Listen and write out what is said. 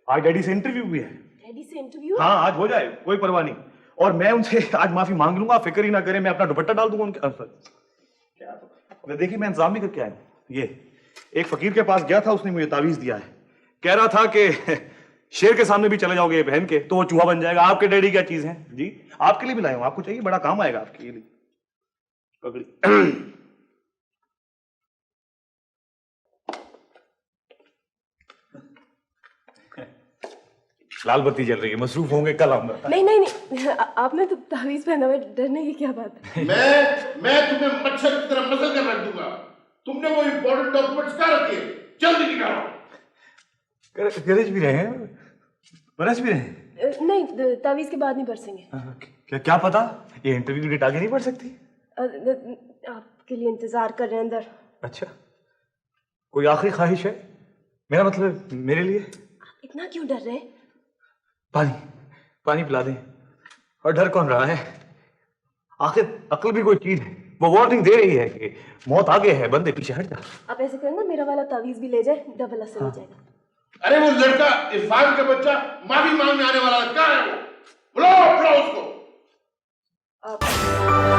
आज डैडी से इंटरव्यू भी है। डैडी से इंटरव्यू? हाँ आज हो जाए, कोई परवाह नहीं। और मैं उनसे आज माफी मांग लूंगा, फिक्र ही ना करें, मैं अपना दुपट्टा डाल दूंगा उनके। क्या देखिए मैं इंतजाम भी करके आया। ये एक फकीर के पास गया था, उसने मुझे तावीज दिया है, कह रहा था कि शेर के सामने भी चले जाओगे पहन के तो वो चूहा बन जाएगा। आपके डैडी क्या चीज है जी, आपके लिए भी लाया हूं, आपको चाहिए, बड़ा काम आएगा आपके लिए। पकड़ी। लाल बत्ती जल रही है, मसरूफ होंगे, कल आऊंगा। नहीं नहीं नहीं, आपने तो तावीज पहना हुआ, डरने की क्या बात है। मैं तुम्हें मच्छर की तरह मसल कर रख दूंगा। तुमने वो इंपॉर्टेंट डॉक्यूमेंट्स कहाँ रखे? जल्दी निकालो। गरज भी रहे हैं, बरस भी रहे हैं। नहीं, तावीज के बाद नहीं बरसेंगे। क्या पता, ये इंटरव्यू की डेट आगे नहीं बढ़ सकती। आपके लिए इंतजार कर रहे हैं अंदर। अच्छा, कोई आखिरी ख्वाहिश है? मेरा मतलब मेरे लिए। इतना क्यों डर रहे हैं? पानी पानी पिला दें। और डर कौन रहा है, आखिर अक्ल भी कोई चीज है, वो वार्निंग दे रही है कि मौत आगे है, बंदे पीछे हट जा। आप ऐसे करें ना, मेरा वाला तावीज भी ले जाए, डबल असर हो जाएगा। अरे वो लड़का इरफान का बच्चा माफी मांगने आने वाला, कहाँ है वो? बुलाओ उसको। आप